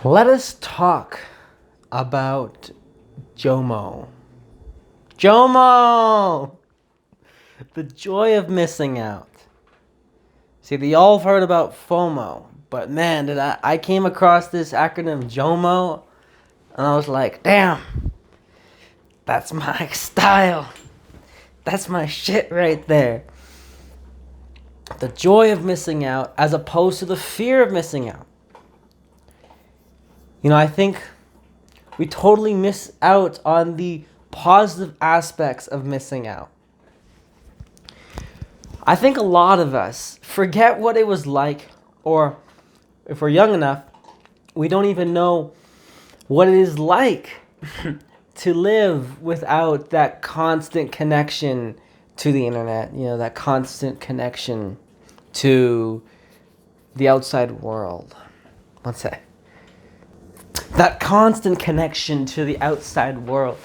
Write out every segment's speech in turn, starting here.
Let us talk about JOMO. JOMO! The joy of missing out. See, they all have heard about FOMO, but man, I came across this acronym JOMO, and I was like, damn, that's my style. That's my shit right there. The joy of missing out as opposed to the fear of missing out. I think we totally miss out on the positive aspects of missing out. I think a lot of us forget what it was like, or if we're young enough, we don't even know what it is like to live without that constant connection to the internet, that constant connection to the outside world. One sec. That constant connection to the outside world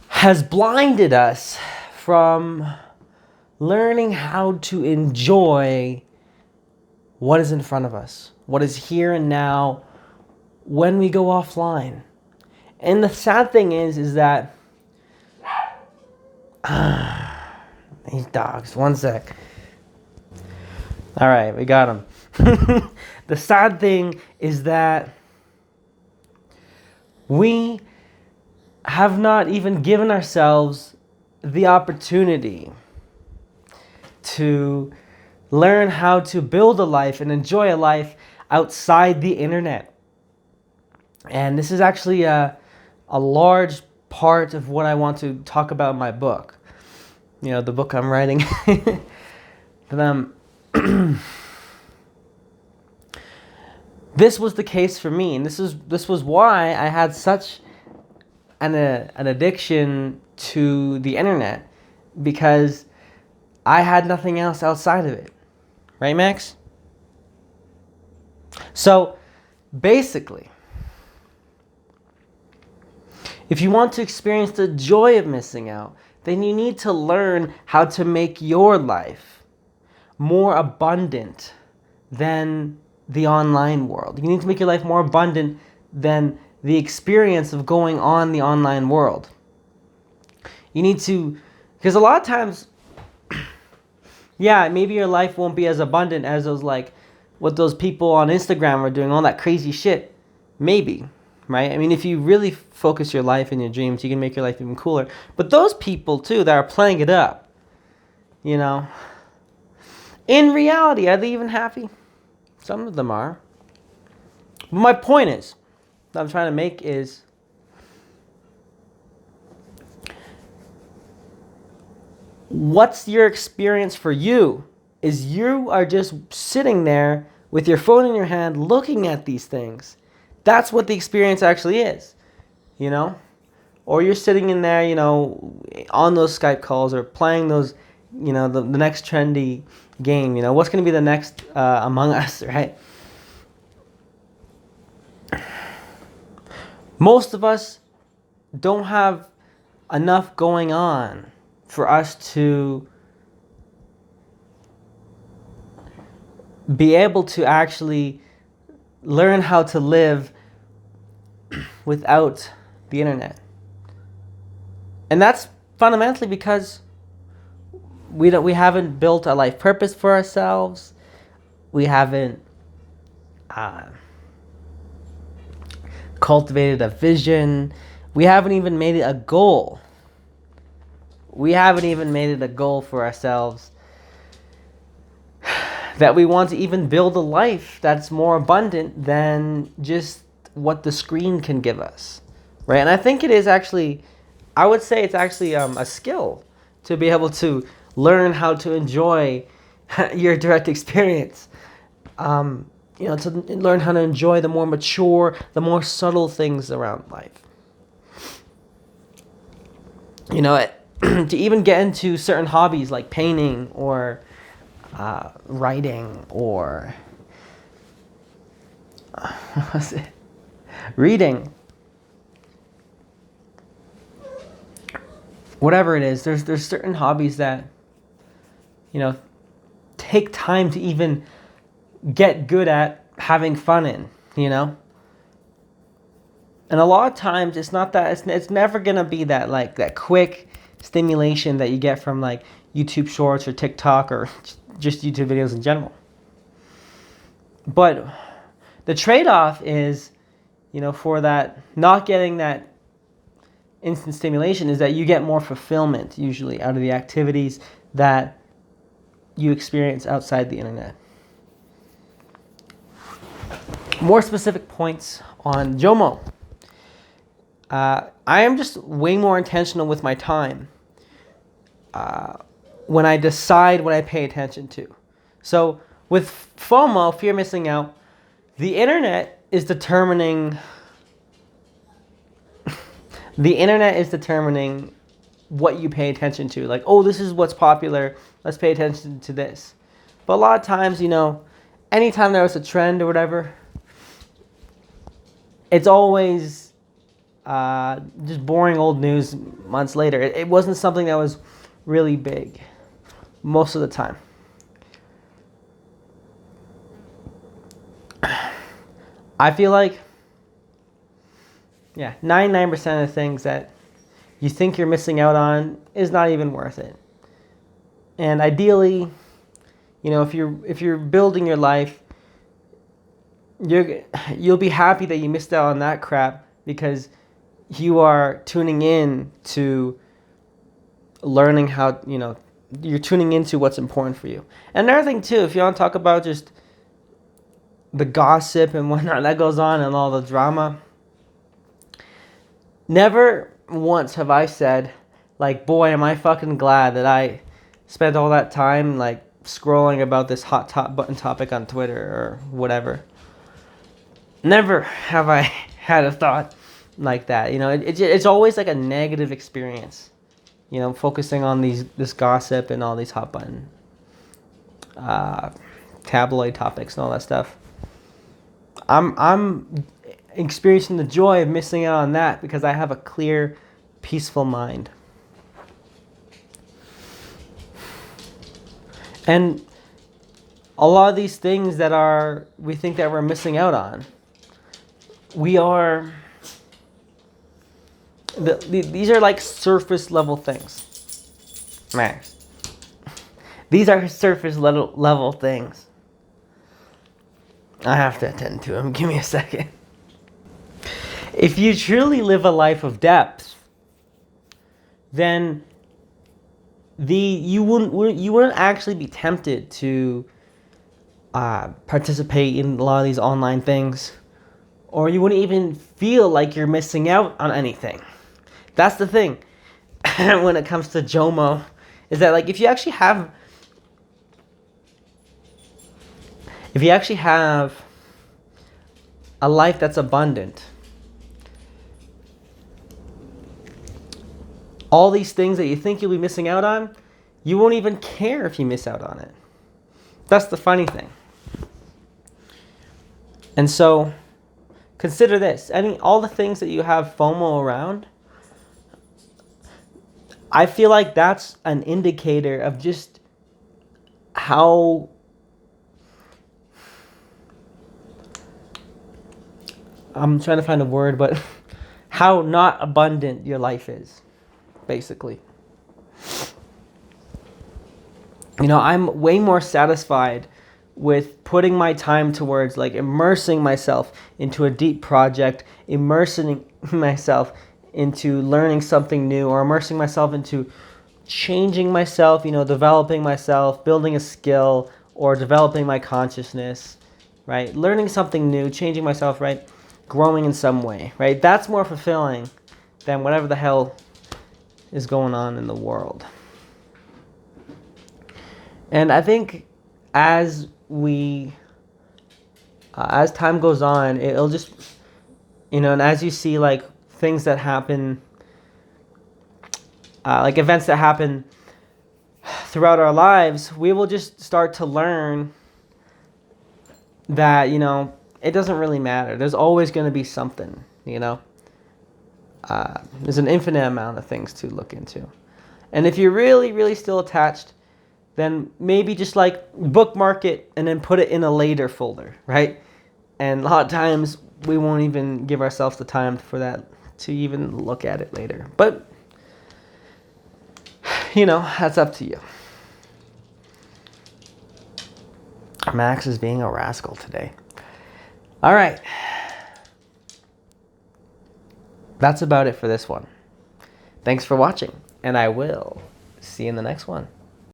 has blinded us from learning how to enjoy what is in front of us, what is here and now when we go offline. And the sad thing is that these dogs, one sec. All right, we got them. The sad thing is that we have not even given ourselves the opportunity to learn how to build a life and enjoy a life outside the internet. And this is actually a large part of what I want to talk about in my book. The book I'm writing. This was the case for me, and this was why I had such an addiction to the internet, because I had nothing else outside of it. Right, Max? So, basically, if you want to experience the joy of missing out, then you need to learn how to make your life more abundant than the online world. You need to make your life more abundant than the experience of going on the online world. You need to, because a lot of times, yeah, maybe your life won't be as abundant as what those people on Instagram are doing, all that crazy shit. Maybe, right? I mean, if you really focus your life and your dreams, you can make your life even cooler. But those people too that are playing it up, in reality, are they even happy? Some of them are. But my point is, that I'm trying to make is, what's your experience for you? Is you are just sitting there with your phone in your hand looking at these things. That's what the experience actually is, Or you're sitting in there, on those Skype calls or playing those, the next trendy game, what's going to be the next Among Us, right? Most of us don't have enough going on for us to be able to actually learn how to live without the internet. And that's fundamentally because we haven't built a life purpose for ourselves. We haven't cultivated a vision. We haven't even made it a goal. We haven't even made it a goal for ourselves that we want to even build a life that's more abundant than just what the screen can give us, right? And I think it is actually, I would say it's actually a skill to be able to learn how to enjoy your direct experience. To learn how to enjoy the more mature, the more subtle things around life. To even get into certain hobbies like painting or writing or what was it? Reading. Whatever it is, there's certain hobbies that take time to even get good at having fun in, And a lot of times it's not that, it's never going to be that like that quick stimulation that you get from like YouTube shorts or TikTok or just YouTube videos in general. But the trade-off is, for that not getting that instant stimulation is that you get more fulfillment usually out of the activities that you experience outside the internet. More specific points on JOMO. I am just way more intentional with my time when I decide what I pay attention to. So with FOMO, fear of missing out, the internet is determining what you pay attention to. Like, oh, this is what's popular, let's pay attention to this. But a lot of times, anytime there was a trend or whatever, it's always just boring old news months later. It wasn't something that was really big most of the time. I feel like, 99% of things that you think you're missing out on is not even worth it. And ideally, if you're building your life, you'll be happy that you missed out on that crap because you are tuning in to learning how, you're tuning into what's important for you. And another thing too, if you want to talk about just the gossip and whatnot that goes on and all the drama, never once have I said, like, boy, am I fucking glad that I spent all that time, like, scrolling about this hot button topic on Twitter or whatever. Never have I had a thought like that. It's always like a negative experience, focusing on this gossip and all these hot button tabloid topics and all that stuff. I'm experiencing the joy of missing out on that because I have a clear, peaceful mind. And a lot of these things that we think that we're missing out on, these are like surface level things. Max. These are surface level things. I have to attend to them. Give me a second. If you truly live a life of depth, then you wouldn't actually be tempted to participate in a lot of these online things, or you wouldn't even feel like you're missing out on anything. That's the thing when it comes to JOMO, is that like if you actually have a life that's abundant, all these things that you think you'll be missing out on, you won't even care if you miss out on it. That's the funny thing. And so consider this. All the things that you have FOMO around, I feel like that's an indicator of just how I'm trying to find a word, but how not abundant your life is, basically. I'm way more satisfied with putting my time towards like immersing myself into a deep project, immersing myself into learning something new, or immersing myself into changing myself, developing myself, building a skill, or developing my consciousness, right? Learning something new, changing myself, right? Growing in some way, right? That's more fulfilling than whatever the hell is going on in the world. And I think as time goes on, it'll just, and as you see like things that happen, like events that happen throughout our lives, we will just start to learn that, it doesn't really matter. There's always going to be something, there's an infinite amount of things to look into. And if you're really, really still attached, then maybe just like bookmark it and then put it in a later folder, right? And a lot of times we won't even give ourselves the time for that to even look at it later. But, you know, that's up to you. Max is being a rascal today. All right. That's about it for this one. Thanks for watching, and I will see you in the next one.